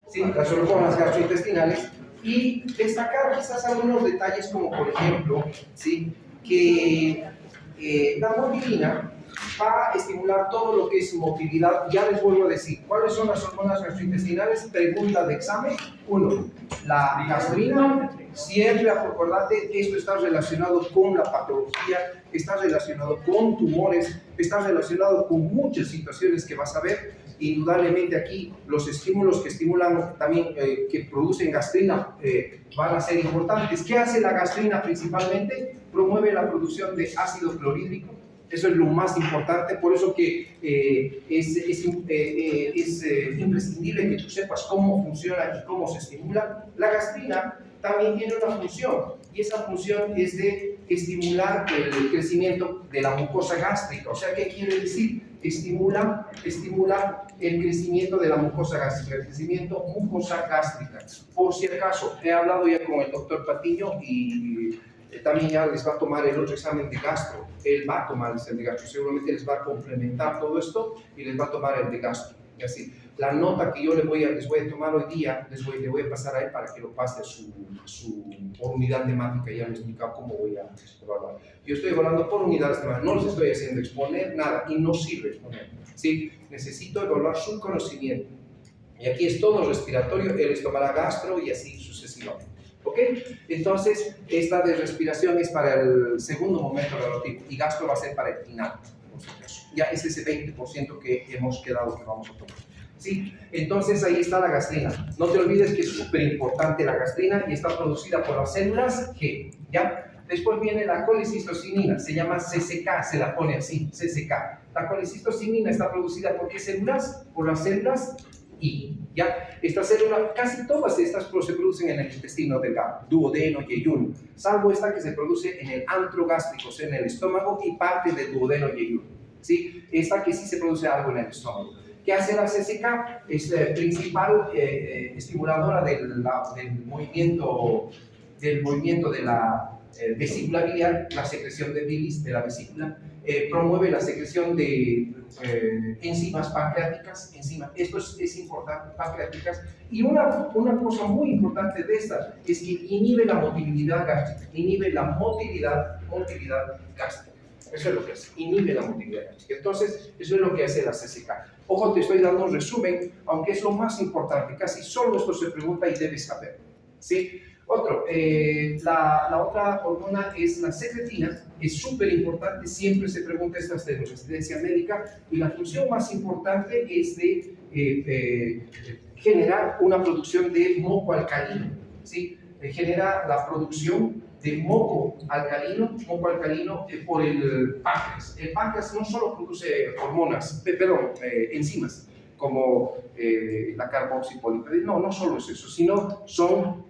¿sí? Las hormonas gastrointestinales, y destacar quizás algunos detalles como por ejemplo, ¿sí? Que la morfina va a estimular todo lo que es motilidad. Ya les vuelvo a decir, ¿cuáles son las hormonas gastrointestinales? Pregunta de examen. 1. La gastrina. Siempre acordate que esto está relacionado con la patología, está relacionado con tumores, está relacionado con muchas situaciones que vas a ver. Indudablemente aquí los estímulos que estimulan también, que producen gastrina, van a ser importantes. ¿Qué hace la gastrina principalmente? Promueve la producción de ácido clorhídrico. Eso es lo más importante, por eso que es imprescindible que tú sepas cómo funciona y cómo se estimula. La gastrina también tiene una función, y esa función es de estimular el crecimiento de la mucosa gástrica. O sea, ¿qué quiere decir? Estimula el crecimiento de la mucosa gástrica, el crecimiento mucosa gástrica. Por si acaso, he hablado ya con el doctor Patiño y también ya les va a tomar el otro examen de gastro. Él va a tomar el examen de gastro, seguramente les va a complementar todo esto y les va a tomar el de gastro. Y así, la nota que yo les voy a tomar hoy día, le voy a pasar a él para que lo pase a su por unidad temática. Ya me he explicado cómo voy a evaluar. Yo estoy evaluando por unidades temáticas, no les estoy haciendo exponer nada y no sirve exponer. ¿Sí? Necesito evaluar su conocimiento. Y aquí es todo respiratorio, él les tomará gastro y así sucesivamente. ¿Ok? Entonces, esta de respiración es para el segundo momento relativo y gastro va a ser para el final, por si acaso. Ya es ese 20% que hemos quedado que vamos a tomar. ¿Sí? Entonces, ahí está la gastrina. No te olvides que es súper importante la gastrina y está producida por las células G. ¿Ya? Después viene la colecistocinina, se llama CCK, se la pone así, CCK. La colecistocinina está producida por ¿qué células? Por las células I. ¿Ya? Esta célula, casi todas estas se producen en el intestino delgado, duodeno, yeyuno, salvo esta que se produce en el antro gástrico, o sea, en el estómago y parte del duodeno, yeyuno. ¿Sí? Esta que sí se produce algo en el estómago. ¿Qué hace la CCK? Es la principal estimuladora del movimiento de la vesícula biliar, la secreción de bilis de la vesícula, promueve la secreción de enzimas pancreáticas, esto es importante, pancreáticas, y una cosa muy importante de esta es que inhibe la motilidad gástrica, inhibe la motilidad gástrica. Eso es lo que hace, inhibe la motilidad gástrica. Entonces, eso es lo que hace la CCK. Ojo, te estoy dando un resumen, aunque es lo más importante, casi solo esto se pregunta y debes saber. ¿Sí? Otro, la otra hormona es la secretina, es súper importante, siempre se pregunta esta de residencia médica, y la función más importante es de generar una producción de moco alcalino, ¿sí? Genera la producción de moco alcalino por el páncreas. El páncreas no solo produce enzimas, como la carboxipolipeptidina, no solo es eso, sino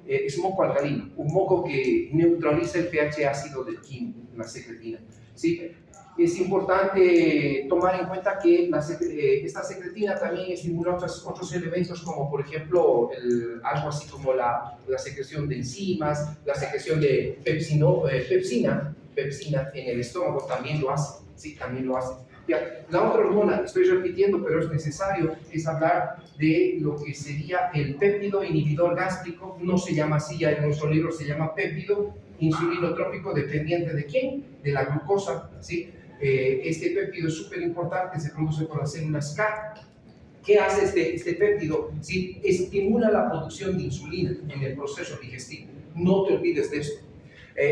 es moco alcalino, un moco que neutraliza el pH ácido del quimo, la secretina. ¿Sí? Es importante tomar en cuenta que esta secretina también estimula otros elementos, como por ejemplo algo así como la secreción de enzimas, la secreción de pepsina en el estómago también lo hace. Sí, también lo hace. Ya, la otra hormona, estoy repitiendo, pero es necesario, es hablar de lo que sería el péptido inhibidor gástrico. No se llama así, ya en nuestro libro se llama péptido insulinotrópico, dependiente ¿de quién? De la glucosa, ¿sí? Este péptido es súper importante, se produce por las células K. ¿Qué hace este péptido? ¿Sí? Estimula la producción de insulina en el proceso digestivo. No te olvides de esto.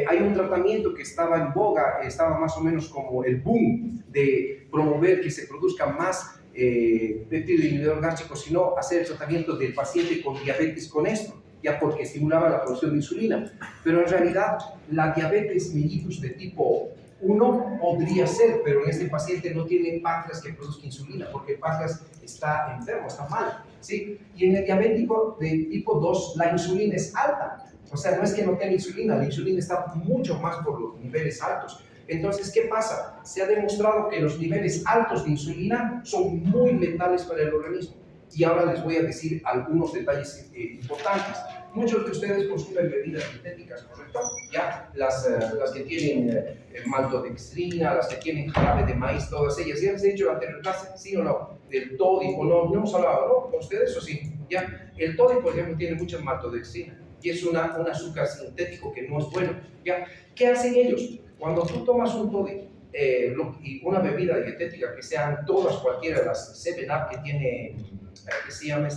Hay un tratamiento que estaba en boga, estaba más o menos como el boom de promover que se produzca más péptido inhibidor gástrico, sino hacer el tratamiento del paciente con diabetes con esto, ya porque estimulaba la producción de insulina. Pero en realidad la diabetes mellitus de tipo 1 podría ser, pero en este paciente no tiene páncreas que produzca insulina, porque el páncreas está enfermo, está mal, ¿sí? Y en el diabético de tipo 2 la insulina es alta. O sea, no es que no tenga insulina, la insulina está mucho más por los niveles altos. Entonces, ¿qué pasa? Se ha demostrado que los niveles altos de insulina son muy letales para el organismo. Y ahora les voy a decir algunos detalles importantes. Muchos de ustedes consumen bebidas dietéticas, ¿correcto? Ya, las que tienen maltodextrina, las que tienen jarabe de maíz, todas ellas. ¿Ya les he dicho en la anterior clase? ¿Sí o no? Del toddy, o no hemos hablado, ¿no? ¿Con ustedes o sí? Ya, el toddy, por ejemplo, tiene mucha maltodextrina y es un azúcar sintético que no es bueno. ¿Ya? ¿Qué hacen ellos? Cuando tú tomas un toddy y una bebida dietética, que sean todas, cualquiera de las 7-Up que tiene, que se llama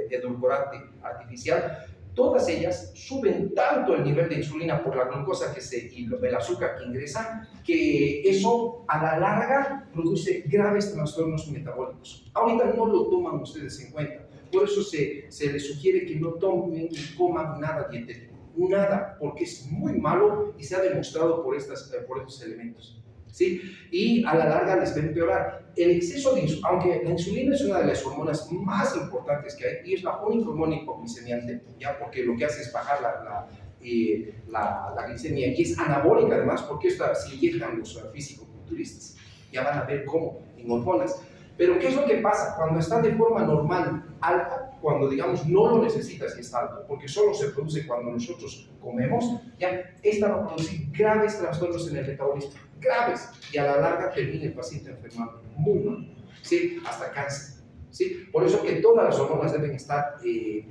edulcorante artificial, todas ellas suben tanto el nivel de insulina por la glucosa y el azúcar que ingresa, que eso a la larga produce graves trastornos metabólicos. Ahorita no lo toman ustedes en cuenta, por eso se les sugiere que no tomen ni coman nada dietético, nada, porque es muy malo y se ha demostrado por estos elementos. ¿Sí? Y a la larga les va a empeorar. El exceso de insulina, aunque la insulina es una de las hormonas más importantes que hay y es la única hormona hipoglicemiante, ¿ya? Porque lo que hace es bajar la glicemia y es anabólica además, porque esta se inyectan los físico-culturistas. Ya van a ver cómo en hormonas. Pero ¿qué es lo que pasa? Cuando está de forma normal alta, cuando digamos no lo necesitas y está alto, porque solo se produce cuando nosotros comemos, ya esta va a producir graves trastornos en el metabolismo, graves, y a la larga termina el paciente enfermado, muy mal, ¿sí? Hasta cáncer, ¿sí? Por eso que todas las hormonas deben estar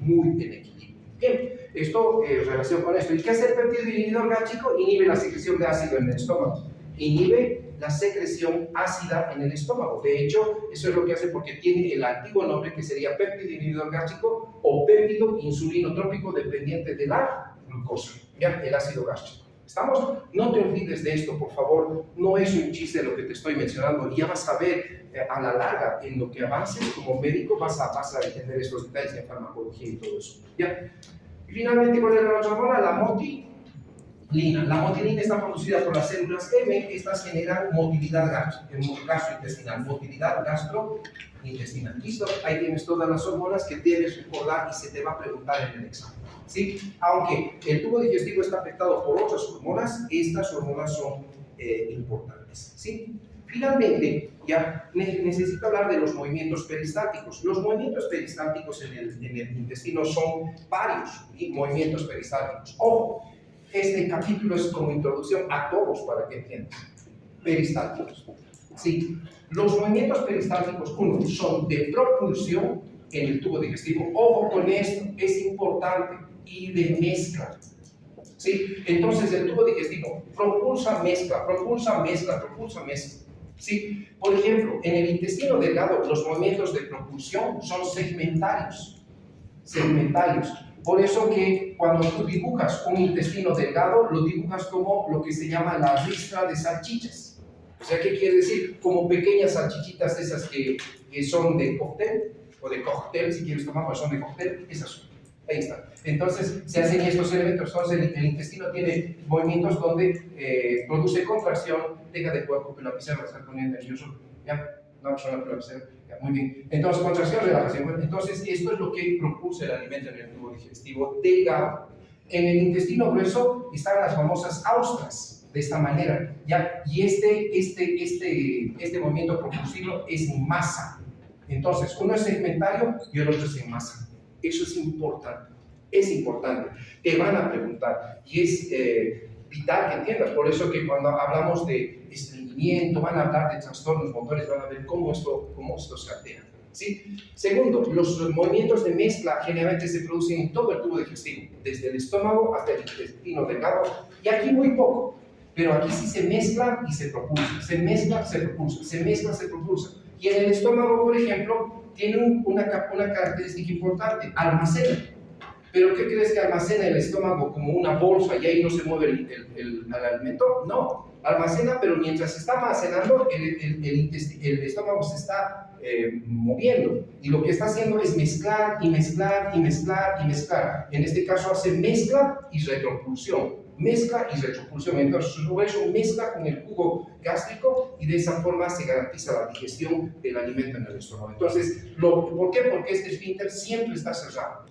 muy en equilibrio. Bien, esto en relación con esto. ¿Y qué hace el péptido inhibidor gástrico? Inhibe la secreción de ácido en el estómago, inhibe la secreción ácida en el estómago. De hecho, eso es lo que hace porque tiene el antiguo nombre que sería péptido inhibidor gástrico o péptido insulinotrópico dependiente de la glucosa, ¿ya? El ácido gástrico. ¿Estamos? No te olvides de esto, por favor. No es un chiste lo que te estoy mencionando. Y ya vas a ver a la larga, en lo que avances como médico, vas a entender estos detalles de farmacología y todo eso, ¿ya? Y finalmente, ¿cuál es la otra hormona? La motilina. La motilina está producida por las células M. Estas generan motilidad gastrointestinal. Motilidad gastrointestinal. ¿Listo? Ahí tienes todas las hormonas que debes recordar y se te va a preguntar en el examen. ¿Sí? Aunque el tubo digestivo está afectado por otras hormonas, estas hormonas son importantes. ¿Sí? Finalmente, ya necesito hablar de los movimientos peristálticos. Los movimientos peristálticos en el intestino son varios movimientos peristálticos. Ojo, este capítulo es como introducción a todos para que entiendan. Peristálticos. Sí, los movimientos peristálticos, uno, son de propulsión en el tubo digestivo. Ojo con esto, es importante, y de mezcla. ¿Sí? Entonces el tubo digestivo propulsa, mezcla, propulsa, mezcla, propulsa, mezcla. ¿Sí? Por ejemplo, en el intestino delgado los movimientos de propulsión son segmentarios. Segmentarios. Por eso que cuando tú dibujas un intestino delgado, lo dibujas como lo que se llama la ristra de salchichas. O sea, ¿qué quiere decir? Como pequeñas salchichitas esas que son de cóctel, o de cóctel, si quieres tomar, pues son de cóctel, esas son. Ahí está. Entonces, se hacen estos elementos. Entonces, el intestino tiene movimientos donde produce contracción, deja de jugar con la pizarra, está poniendo nervioso. ¿Ya? No, son la pizarra. Ya, muy bien. Entonces, contracción, relajación. Entonces, esto es lo que propulsa el alimento en el tubo digestivo delgado. En el intestino grueso están las famosas austras, de esta manera. ¿Ya? Y este movimiento propulsivo es en masa. Entonces, uno es segmentario y el otro es en masa. Eso es importante, te van a preguntar y es vital que entiendas. Por eso que cuando hablamos de estreñimiento, van a hablar de trastornos motores, van a ver cómo esto se altera. ¿Sí? Segundo, los movimientos de mezcla generalmente se producen en todo el tubo digestivo, desde el estómago hasta el intestino delgado, y aquí muy poco, pero aquí sí se mezcla y se propulsa, se mezcla, se propulsa, se mezcla, se propulsa. Y en el estómago, por ejemplo, tiene una característica importante, almacena. ¿Pero qué crees que almacena el estómago como una bolsa y ahí no se mueve el alimento? No, almacena, pero mientras está almacenando, el estómago se está moviendo. Y lo que está haciendo es mezclar y mezclar y mezclar y mezclar. En este caso hace mezcla y retropulsión. Mezcla y retropulsión. Entonces, luego eso mezcla con el jugo gástrico y de esa forma se garantiza la digestión del alimento en el estómago. Entonces, ¿por qué? Porque este esfínter siempre está cerrado.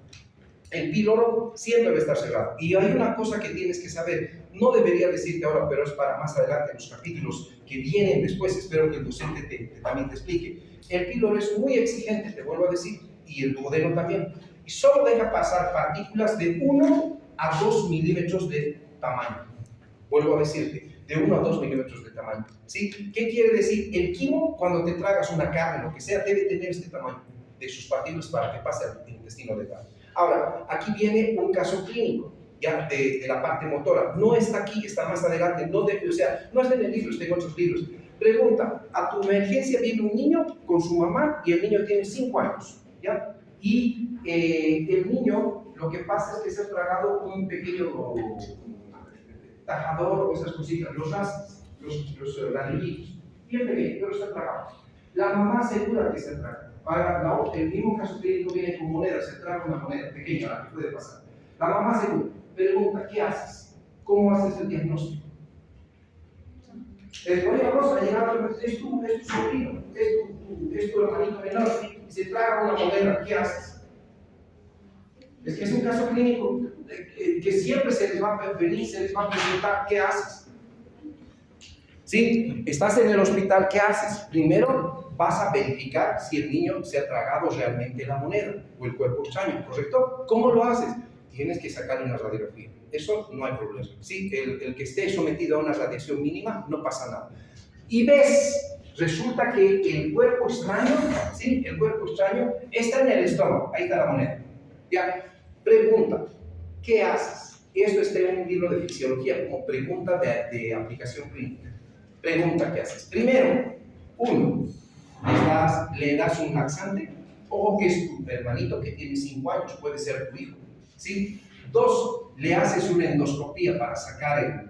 El píloro siempre va a estar cerrado. Y hay una cosa que tienes que saber, no debería decirte ahora, pero es para más adelante en los capítulos que vienen después, espero que el docente también te explique. El píloro es muy exigente, te vuelvo a decir, y el duodeno también. y solo deja pasar partículas de 1 a 2 milímetros de tamaño. Vuelvo a decirte, de 1 a 2 milímetros de tamaño. ¿Sí? ¿Qué quiere decir? El quimo, cuando te tragas una carne, lo que sea, debe tener este tamaño de sus partículas para que pase al intestino delgado. Ahora, aquí viene un caso clínico, ya de la parte motora. No está aquí, está más adelante, no debe, o sea, no está en el libro, está en otros libros. Pregunta, a tu emergencia viene un niño con su mamá y el niño tiene 5 años, ¿ya? Y el niño, lo que pasa es que se ha tragado un pequeño tajador o esas cositas, los gases, los ladrillitos, bien pequeños, pero se ha tragado. La mamá asegura que se traga. Ahora, el mismo caso clínico viene con moneda, se traga una moneda pequeña, la que puede pasar. La mamá asegura, pregunta, ¿qué haces? ¿Cómo haces el diagnóstico? Oye, Rosa, ha llegado, es tu sobrino, es tu hermanito menor, y se traga una moneda, ¿qué haces? Es que es un caso clínico que siempre se les va a venir, se les va a preguntar, ¿qué haces? ¿Sí? Estás en el hospital, ¿qué haces? Primero vas a verificar si el niño se ha tragado realmente la moneda o el cuerpo extraño, ¿correcto? ¿Cómo lo haces? Tienes que sacarle una radiografía. Eso no hay problema. ¿Sí? El que esté sometido a una radiación mínima, no pasa nada. Y ves, resulta que el cuerpo extraño, ¿sí? El cuerpo extraño está en el estómago. Ahí está la moneda. ¿Ya? Pregunta, ¿qué haces? Esto está en un libro de fisiología como pregunta de aplicación clínica. Pregunta, ¿qué haces? Primero, uno, le das un laxante. Ojo que es tu hermanito que tiene 5 años, puede ser tu hijo. ¿Sí? 2, le haces una endoscopía para sacar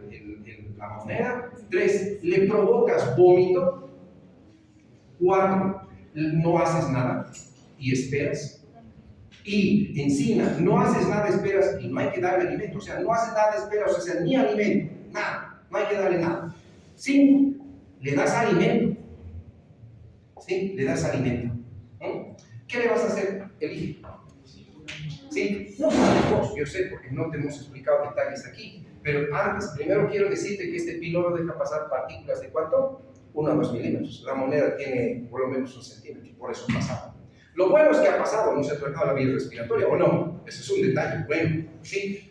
la moneda. 3, le provocas vómito. 4, no haces nada y esperas. Y encima, no haces nada, esperas y no hay que darle alimento. O sea, no haces nada, esperas, o sea, ni alimento, nada, no hay que darle nada. 5, le das alimento. ¿Sí? Le das alimento. ¿Qué le vas a hacer? Elige. ¿Sí? No sabemos, yo sé, porque no te hemos explicado detalles aquí. Pero antes, primero quiero decirte que este píloro deja pasar partículas de ¿cuánto? 1 a 2 milímetros. La moneda tiene por lo menos 1 centímetro, por eso pasaba. Lo bueno es que ha pasado, no se ha tratado la vía respiratoria, ¿o no? Ese es un detalle bueno. ¿Sí?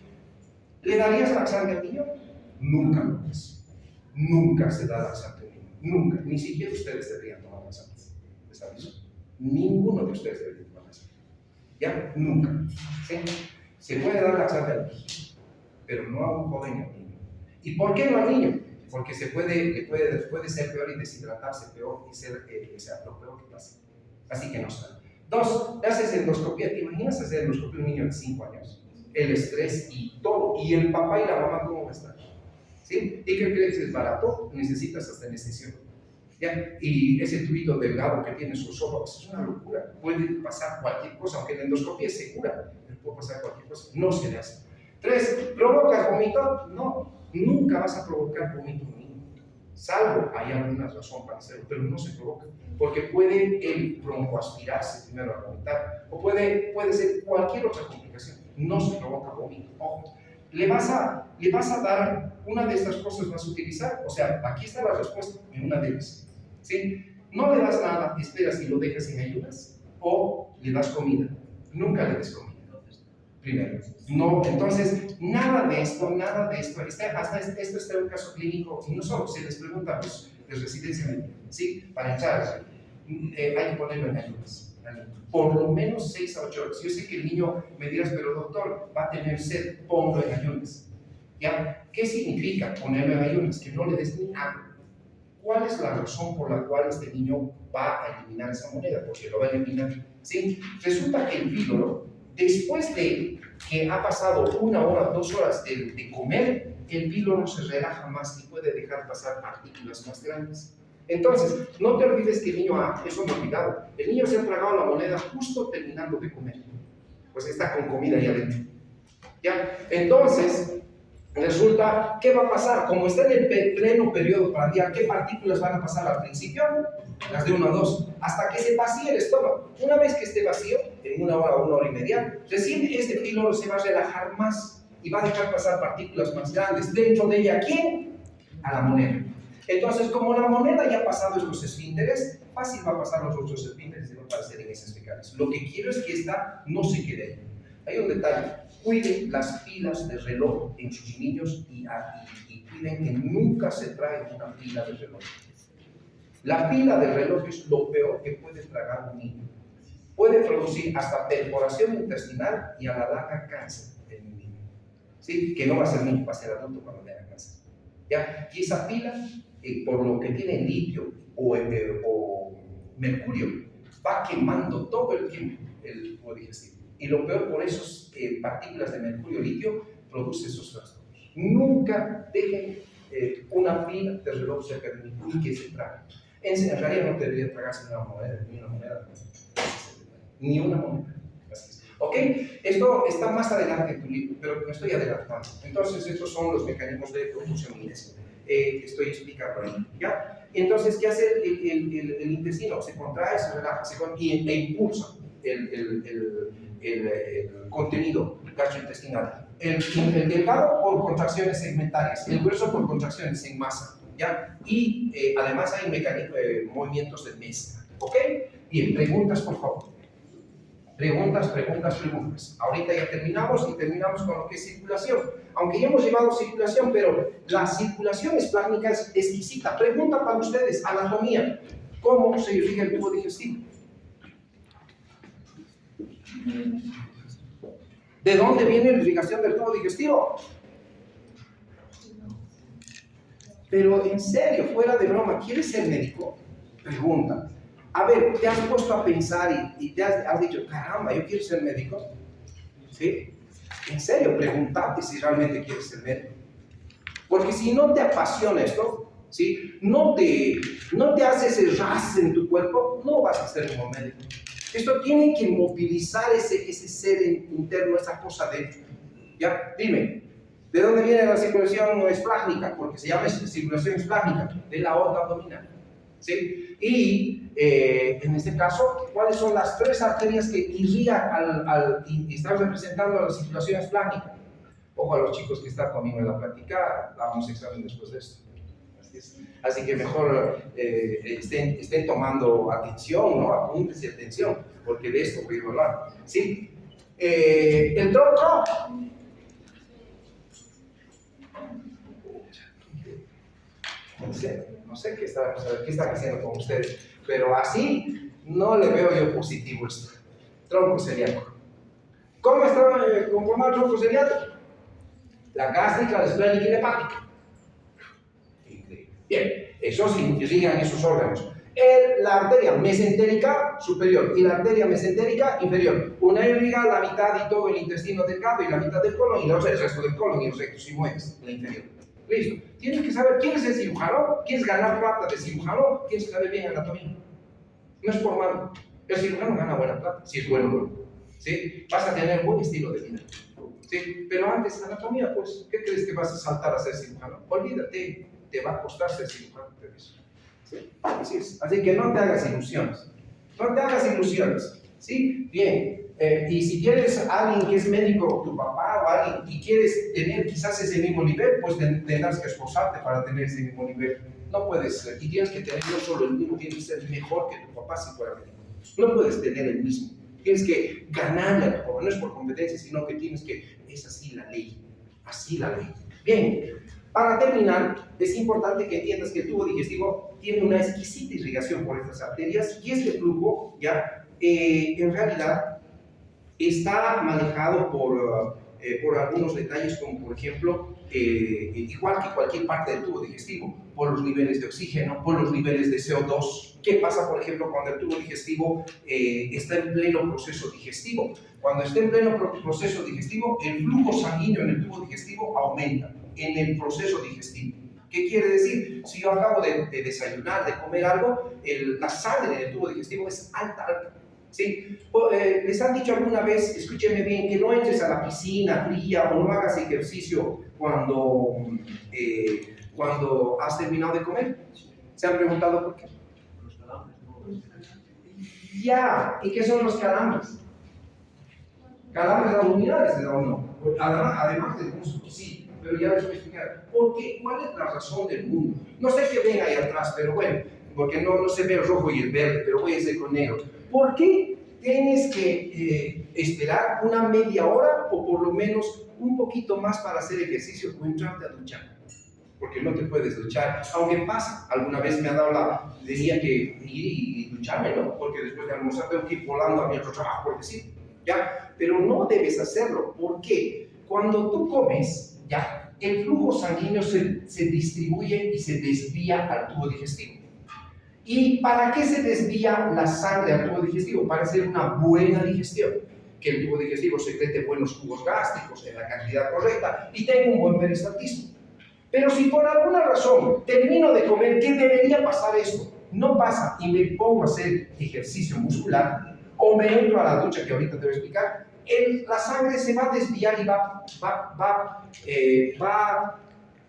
¿Le darías laxante al niño? Nunca lo es. Nunca se da laxante al niño. Nunca. Ni siquiera ustedes deberían tomar laxante. ¿Les aviso? Ninguno de ustedes debería tomar laxante. ¿Ya? Nunca. ¿Sí? Se puede dar laxante al niño, pero no a un joven ni a un niño. ¿Y por qué no al niño? Porque puede ser peor y deshidratarse peor y ser lo peor que pase. Así que no sale. 2, le haces endoscopía. ¿Te imaginas hacer endoscopía a un niño de 5 años? El estrés y todo. Y el papá y la mamá, ¿cómo va a estar? ¿Sí? ¿Y qué crees? ¿Es barato? Necesitas hasta anestesión. ¿Ya? Y ese tubito delgado que tiene sus ojos es una locura. Puede pasar cualquier cosa, aunque la endoscopía es segura, pero puede pasar cualquier cosa. No se le hace. 3, ¿provocas vómito? No, nunca vas a provocar vómito en un niño. Salvo, hay alguna razón para hacerlo, pero no se provoca. Porque puede el broncoaspirarse primero a vomitar, o puede ser cualquier otra complicación. No se provoca vómito. Ojo. Le vas a dar una de estas cosas, vas a utilizar, o sea, aquí está la respuesta en una de ellas. ¿Sí? No le das nada, esperas y lo dejas en ayunas, o le das comida. Nunca le des comida. Primero. No, entonces, nada de esto, esto está en un caso clínico, y no solo, se les pregunta a los de residencia médica, ¿sí? Para entrar, hay que ponerlo en ayunas. Por lo menos 6 a 8 horas. Yo sé que el niño me dirás, pero doctor, va a tener sed, ponlo en ayunas. ¿Ya? ¿Qué significa ponerlo en ayunas? Que no le des ni agua. ¿Cuál es la razón por la cual este niño va a eliminar esa moneda? Porque lo va a eliminar. ¿Sí? Resulta que el píloro, después de que ha pasado 1 hora, 2 horas de comer, el píloro se relaja más y puede dejar pasar partículas más grandes. Entonces, no te olvides que el niño eso me he olvidado, el niño se ha tragado la moneda justo terminando de comer, pues está con comida ahí adentro. ¿Ya? Entonces, resulta, ¿qué va a pasar? Como está en el pleno periodo prandial, ¿qué partículas van a pasar al principio? Las de 1 a 2, hasta que se vacíe el estómago. Una vez que esté vacío, en 1 hora o 1 hora y media, recién este píloro se va a relajar más y va a dejar pasar partículas más grandes. Dentro de ella, ¿quién? A la moneda. Entonces, como la moneda ya ha pasado estos esfínteres, fácil va a pasar los otros esfínteres y va a aparecer en esas fecales. Lo que quiero es que esta no se quede ahí. hay un detalle. Cuiden las pilas de reloj en sus niños y cuiden que nunca se trae una pila de reloj. La pila de reloj es lo peor que puede tragar un niño. Puede producir hasta perforación intestinal y a la larga cáncer en un niño. ¿Sí? Que no va a ser niño, va a ser adulto cuando tenga cáncer. ¿Ya? Y esa pila, por lo que tiene litio o mercurio, va quemando todo el tiempo el tubo digestivo. Y lo peor, por esas partículas de mercurio-litio, produce esos trastornos. Nunca dejen una pila de reloj cerca de mí y que se trague. En realidad no debería tragarse una moneda, ni una moneda. Así es. ¿Ok? Esto está más adelante en tu libro, pero me estoy adelantando. Entonces, estos son los mecanismos de producción que estoy explicando ahí. ¿Ya? Entonces, ¿qué hace el intestino? Se contrae, se relaja, e impulsa el contenido gastrointestinal. El delgado por contracciones segmentarias, el grueso por contracciones en masa. ¿Ya? Y además hay movimientos de mezcla. ¿Ok? Bien, preguntas por favor. Preguntas. Ahorita ya terminamos y terminamos con lo que es circulación. Aunque ya hemos llevado circulación, pero la circulación esplácnica es exquisita. Pregunta para ustedes, anatomía. ¿Cómo se irriga el tubo digestivo? ¿De dónde viene la irrigación del tubo digestivo? Pero en serio, fuera de broma, ¿quieres ser médico? Pregunta. A ver, ¿te has puesto a pensar y te has dicho, caramba, yo quiero ser médico? ¿Sí? En serio, pregúntate si realmente quieres ser médico. Porque si no te apasiona esto, ¿sí? No te hace ese ras en tu cuerpo, no vas a ser como médico. Esto tiene que movilizar ese ser interno, esa cosa dentro. ¿Ya? Dime. ¿De dónde viene la circulación esplácnica? Porque se llama circulación esplácnica, de la aorta abdominal. ¿Sí? Y en este caso, ¿cuáles son las 3 arterias que irrigan y están representando a la circulación esplácnica? Ojo a los chicos que están conmigo en la plática, damos examen después de esto. Así que mejor estén tomando atención, ¿no? Apúntense atención, porque de esto voy a hablar. ¿Sí? El tronco. No sé qué están haciendo con ustedes, pero así no le veo yo positivo esto. Tronco celíaco. ¿Cómo está conformado el tronco celíaco? La gástrica, la esplénica y la hepática. Bien, esos irrigan esos órganos. La arteria mesentérica superior y la arteria mesentérica inferior. Una irriga la mitad y todo el intestino delgado y la mitad del colon, y la otra el resto del colon y los rectos y mueves, la inferior. Listo. Tienes que saber quién es el cirujano, quieres ganar plata de cirujano, tienes que saber bien anatomía. No es por malo. El cirujano gana buena plata, si es bueno. ¿Sí? Vas a tener buen estilo de vida. ¿Sí? Pero antes, anatomía, pues, ¿qué crees que vas a saltar a ser cirujano? Olvídate, te va a costar ser cirujano. ¿Sí? Así es. Así que no te hagas ilusiones. No te hagas ilusiones. ¿Sí? Bien. Y si tienes a alguien que es médico, tu papá o alguien, y quieres tener quizás ese mismo nivel, pues tendrás que esforzarte para tener ese mismo nivel. No puedes ser, y tienes que tener no solo el mismo, tienes que ser mejor que tu papá si fuera médico. No puedes tener el mismo. Tienes que ganarle a tu papá, no es por competencia, sino que es así la ley. Así la ley. Bien, para terminar, es importante que entiendas que el tubo digestivo tiene una exquisita irrigación por estas arterias, y este flujo, ya, en realidad, está manejado por algunos detalles, como por ejemplo, igual que cualquier parte del tubo digestivo, por los niveles de oxígeno, por los niveles de CO2. ¿Qué pasa, por ejemplo, cuando el tubo digestivo está en pleno proceso digestivo? Cuando está en pleno proceso digestivo, el flujo sanguíneo en el tubo digestivo aumenta en el proceso digestivo. ¿Qué quiere decir? Si yo acabo de desayunar, de comer algo, la sangre en el tubo digestivo es alta. ¿Sí? Les han dicho alguna vez, escúcheme bien, que no entres a la piscina fría o no hagas ejercicio cuando has terminado de comer. ¿Se han preguntado por qué? Los calambres. Ya, ¿y qué son los calambres? Calambres abdominales, no. Además del músculo, sí, pero ya les voy a explicar. ¿Por qué? ¿Cuál es la razón del mundo? No sé qué ven ahí atrás, pero bueno, porque no se ve el rojo y el verde, pero voy a ser con negro. ¿Por qué tienes que esperar una media hora o por lo menos un poquito más para hacer ejercicio o entrarte a duchar. Porque no te puedes duchar, aunque pasa, alguna vez me ha dado tenía que ir y ducharme, ¿no? Porque después de almorzar tengo que ir volando a mi otro trabajo, porque sí, ¿ya? Pero no debes hacerlo, ¿por qué? Cuando tú comes, ¿ya? El flujo sanguíneo se distribuye y se desvía al tubo digestivo. ¿Y para qué se desvía la sangre al tubo digestivo? Para hacer una buena digestión, que el tubo digestivo secrete buenos jugos gástricos en la cantidad correcta y tenga un buen peristaltismo. Pero si por alguna razón termino de comer, ¿qué debería pasar esto? No pasa y me pongo a hacer ejercicio muscular o me entro a la ducha, que ahorita te voy a explicar, la sangre se va a desviar y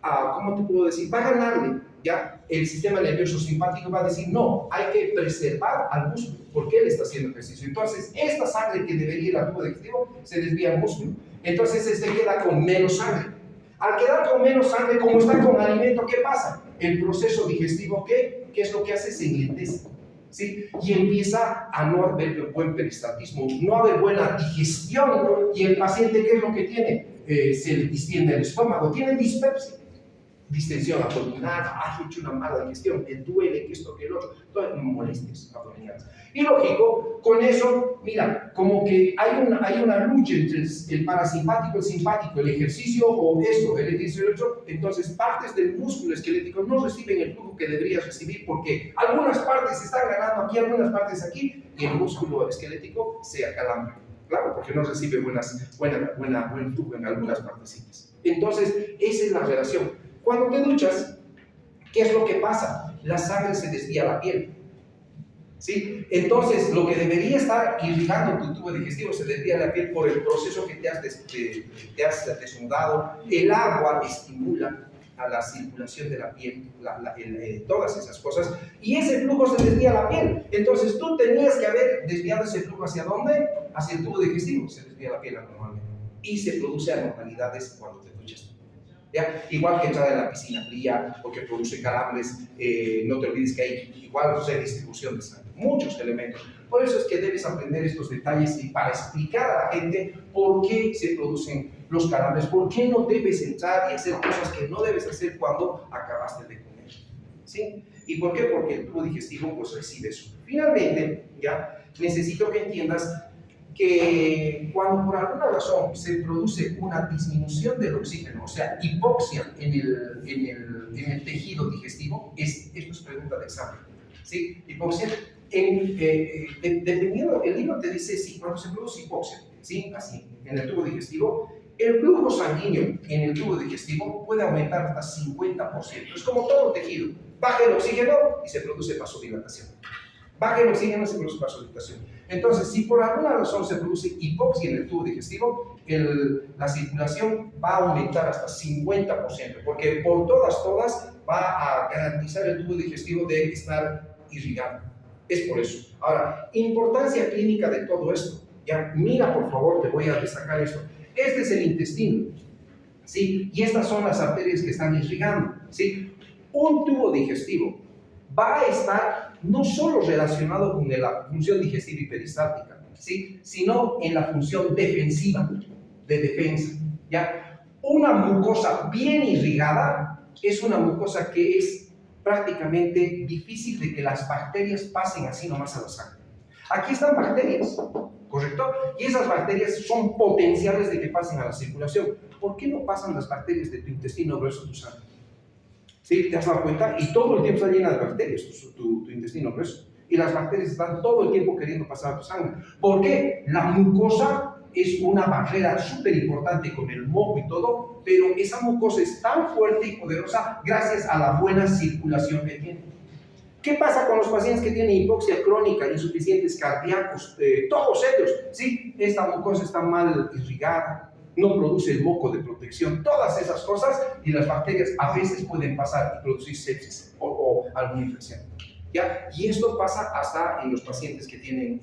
¿cómo te puedo decir? Va a ganarle, ¿ya? El sistema nervioso simpático va a decir, no, hay que preservar al músculo, porque él está haciendo ejercicio. Entonces, esta sangre que debería ir al tubo digestivo se desvía al músculo. Entonces, se queda con menos sangre. Al quedar con menos sangre, como está con alimento, ¿qué pasa? El proceso digestivo, ¿qué es lo que hace? Se enlentece, ¿sí? Y empieza a no haber buen peristaltismo, no haber buena digestión. Y el paciente, ¿qué es lo que tiene? Se le distiende el estómago, tiene dispepsia, distensión abdominal, he hecho una mala digestión, me duele, que esto, que el otro, todas molestias abdominales. Y lógico, con eso, mira, como que hay una lucha entre el parasimpático, el simpático, el ejercicio o eso, el ejercicio y el otro. Entonces, partes del músculo esquelético no reciben el flujo que deberías recibir porque algunas partes están ganando aquí, algunas partes aquí, y el músculo esquelético se acalambra. Claro, porque no recibe buen flujo en algunas partecitas. Entonces, esa es la relación. Cuando te duchas, ¿qué es lo que pasa? La sangre se desvía a la piel, ¿sí? Entonces, lo que debería estar irrigando tu tubo digestivo se desvía a la piel por el proceso que te has desnudado. El agua estimula a la circulación de la piel, todas esas cosas, y ese flujo se desvía a la piel. Entonces, tú tenías que haber desviado ese flujo ¿hacia dónde? Hacia el tubo digestivo, se desvía a la piel normalmente. Y se produce anormalidades cuando te duchas. ¿Ya? Igual que entrar en la piscina fría o que produce calambres, no te olvides que hay igual distribución de sangre, muchos elementos. Por eso es que debes aprender estos detalles y para explicar a la gente por qué se producen los calambres, por qué no debes entrar y hacer cosas que no debes hacer cuando acabaste de comer, ¿sí? ¿Y por qué? Porque el tubo digestivo pues recibe eso. Finalmente, ya necesito que entiendas que cuando por alguna razón se produce una disminución del oxígeno, o sea, hipoxia en el tejido digestivo, esto es pregunta de examen, ¿sí? Hipoxia, dependiendo, el libro te dice, sí, cuando se produce hipoxia, ¿sí? Así, en el tubo digestivo, el flujo sanguíneo en el tubo digestivo puede aumentar hasta 50%, es como todo tejido, baja el oxígeno y se produce vasodilatación. Baja el oxígeno y se produce vasodilatación. Entonces, si por alguna razón se produce hipoxia en el tubo digestivo, la circulación va a aumentar hasta 50%, porque por todas va a garantizar el tubo digestivo de estar irrigado. Es por eso. Ahora, importancia clínica de todo esto. Ya, mira, por favor, te voy a destacar esto. Este es el intestino, ¿sí? Y estas son las arterias que están irrigando, ¿sí? Un tubo digestivo va a estar no solo relacionado con la función digestiva y peristáltica, ¿sí? Sino en la función defensiva, de defensa, ¿ya? Una mucosa bien irrigada es una mucosa que es prácticamente difícil de que las bacterias pasen así nomás a la sangre. Aquí están bacterias, ¿correcto? Y esas bacterias son potenciales de que pasen a la circulación. ¿Por qué no pasan las bacterias de tu intestino grueso a tu sangre? ¿Sí? ¿Te has dado cuenta? Y todo el tiempo está llena de bacterias, tu intestino grueso. Y las bacterias están todo el tiempo queriendo pasar a tu sangre. ¿Por qué? La mucosa es una barrera súper importante con el moco y todo, pero esa mucosa es tan fuerte y poderosa gracias a la buena circulación que tiene. ¿Qué pasa con los pacientes que tienen hipoxia crónica, insuficientes cardíacos, todos ellos? Sí, esta mucosa está mal irrigada, no produce el moco de protección, todas esas cosas, y las bacterias a veces pueden pasar y producir sepsis o alguna infección, ¿ya? Y esto pasa hasta en los pacientes que tienen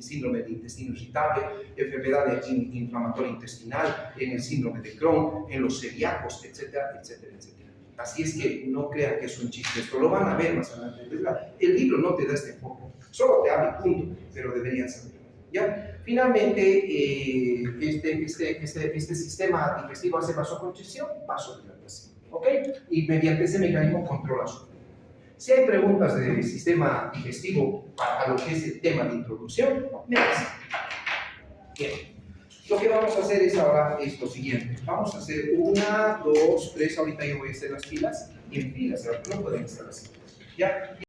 síndrome de intestino irritable, enfermedad inflamatoria intestinal, en el síndrome de Crohn, en los celíacos, etcétera, etcétera, etcétera. Así es que no crean que es un chiste, esto lo van a ver más adelante. El libro no te da este enfoque, solo te habla y punto, pero deberían saber. ¿ya? Finalmente, este sistema digestivo hace vasoconstricción, vasodilatación, ¿ok? Y mediante ese mecanismo controla su. Si hay preguntas del sistema digestivo para lo que es el tema de introducción, me dicen. Bien. Lo que vamos a hacer es ahora es lo siguiente. Vamos a hacer 1, 2, 3. Ahorita yo voy a hacer las filas y en filas, no pueden estar así. ¿Ya?